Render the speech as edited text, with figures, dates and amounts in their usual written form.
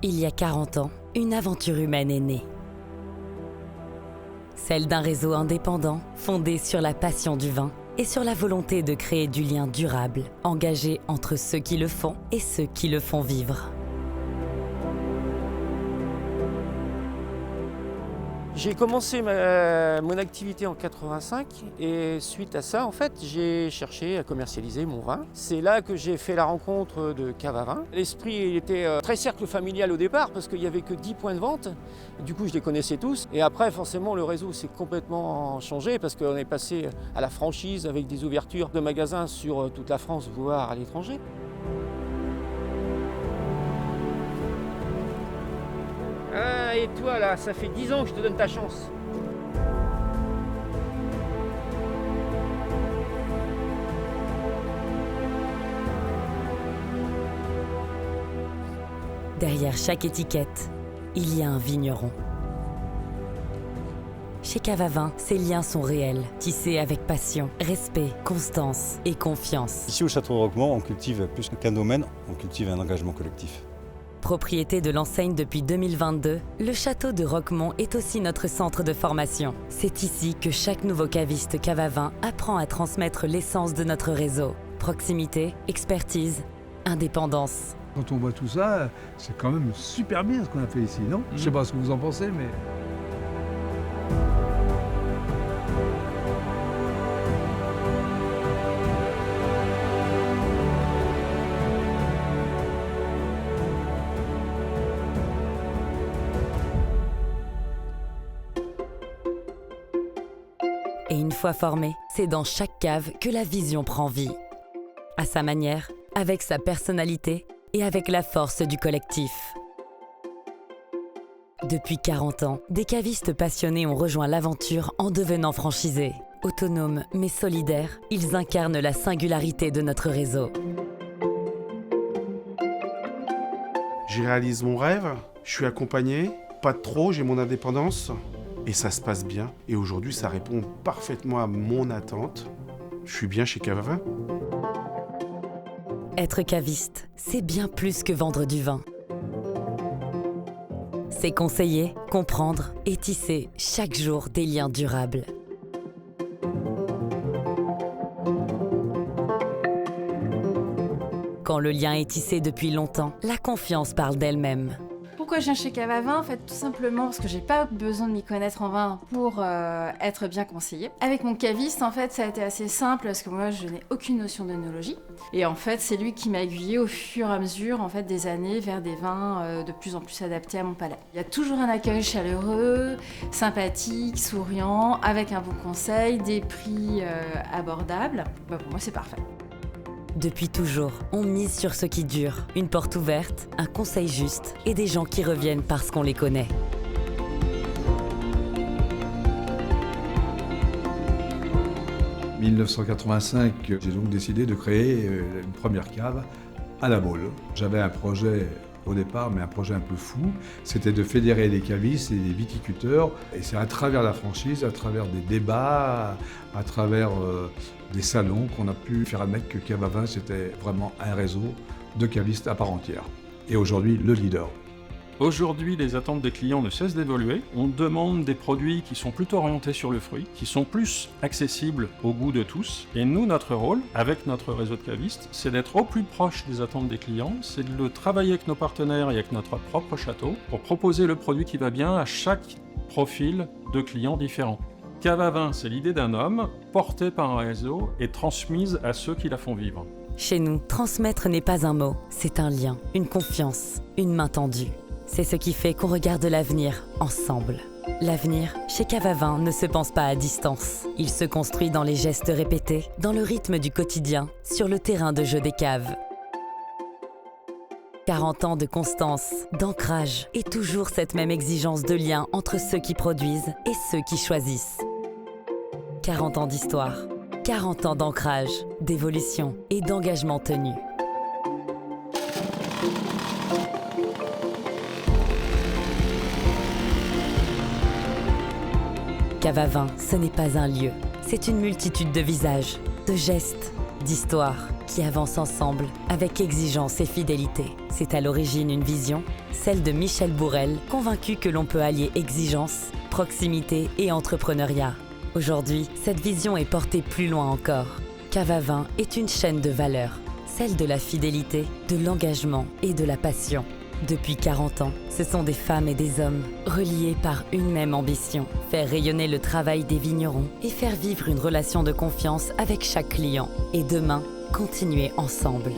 Il y a 40 ans, une aventure humaine est née. Celle d'un réseau indépendant, fondé sur la passion du vin et sur la volonté de créer du lien durable, engagé entre ceux qui le font et ceux qui le font vivre. J'ai commencé mon activité en 85 et suite à ça, en fait, j'ai cherché à commercialiser mon vin. C'est là que j'ai fait la rencontre de Cave à Vin. L'esprit était très cercle familial au départ parce qu'il n'y avait que 10 points de vente. Du coup, je les connaissais tous. Et après, forcément, le réseau s'est complètement changé parce qu'on est passé à la franchise avec des ouvertures de magasins sur toute la France, voire à l'étranger. Ah, et toi là, ça fait 10 ans que je te donne ta chance. Derrière chaque étiquette, il y a un vigneron. Chez Cave à Vin, ces liens sont réels, tissés avec passion, respect, constance et confiance. Ici au Château de Roquemont, on cultive plus qu'un domaine, on cultive un engagement collectif. Propriété de l'enseigne depuis 2022, le château de Roquemont est aussi notre centre de formation. C'est ici que chaque nouveau caviste Cave à Vin apprend à transmettre l'essence de notre réseau. Proximité, expertise, indépendance. Quand on voit tout ça, c'est quand même super bien ce qu'on a fait ici, non ? Je sais pas ce que vous en pensez, mais... Et une fois formé, c'est dans chaque cave que la vision prend vie. À sa manière, avec sa personnalité et avec la force du collectif. Depuis 40 ans, des cavistes passionnés ont rejoint l'aventure en devenant franchisés. Autonomes mais solidaires, ils incarnent la singularité de notre réseau. Je réalise mon rêve, je suis accompagné, pas de trop, j'ai mon indépendance. Et ça se passe bien. Et aujourd'hui, ça répond parfaitement à mon attente. Je suis bien chez Cave à Vin. Être caviste, c'est bien plus que vendre du vin. C'est conseiller, comprendre et tisser chaque jour des liens durables. Quand le lien est tissé depuis longtemps, la confiance parle d'elle-même. Pourquoi je viens chez Cave à Vin ? En fait, tout simplement parce que j'ai pas besoin de m'y connaître en vin pour être bien conseillée. Avec mon caviste, en fait, ça a été assez simple parce que moi, je n'ai aucune notion d'œnologie. Et en fait, c'est lui qui m'a aiguillée au fur et à mesure en fait, des années vers des vins de plus en plus adaptés à mon palais. Il y a toujours un accueil chaleureux, sympathique, souriant, avec un bon conseil, des prix abordables. Bah, pour moi, c'est parfait. Depuis toujours, on mise sur ce qui dure. Une porte ouverte, un conseil juste et des gens qui reviennent parce qu'on les connaît. En 1985, j'ai donc décidé de créer une première cave à La Baule. J'avais un projet au départ, mais un projet un peu fou, c'était de fédérer les cavistes et les viticulteurs. Et c'est à travers la franchise, à travers des débats, à travers des salons qu'on a pu faire admettre que Cave à Vin, c'était vraiment un réseau de cavistes à part entière. Et aujourd'hui, le leader. Aujourd'hui, les attentes des clients ne cessent d'évoluer. On demande des produits qui sont plutôt orientés sur le fruit, qui sont plus accessibles au goût de tous. Et nous, notre rôle, avec notre réseau de cavistes, c'est d'être au plus proche des attentes des clients, c'est de le travailler avec nos partenaires et avec notre propre château pour proposer le produit qui va bien à chaque profil de clients différents. Cave à Vin, c'est l'idée d'un homme, portée par un réseau et transmise à ceux qui la font vivre. Chez nous, transmettre n'est pas un mot, c'est un lien, une confiance, une main tendue. C'est ce qui fait qu'on regarde l'avenir ensemble. L'avenir, chez Cave à Vin, ne se pense pas à distance. Il se construit dans les gestes répétés, dans le rythme du quotidien, sur le terrain de jeu des caves. 40 ans de constance, d'ancrage et toujours cette même exigence de lien entre ceux qui produisent et ceux qui choisissent. 40 ans d'histoire, 40 ans d'ancrage, d'évolution et d'engagement tenu. Cave à Vin, ce n'est pas un lieu, c'est une multitude de visages, de gestes, d'histoires qui avancent ensemble avec exigence et fidélité. C'est à l'origine une vision, celle de Michel Bourrel, convaincu que l'on peut allier exigence, proximité et entrepreneuriat. Aujourd'hui, cette vision est portée plus loin encore. Cave à vin est une chaîne de valeurs, celle de la fidélité, de l'engagement et de la passion. Depuis 40 ans, ce sont des femmes et des hommes reliés par une même ambition, faire rayonner le travail des vignerons et faire vivre une relation de confiance avec chaque client. Et demain, continuer ensemble.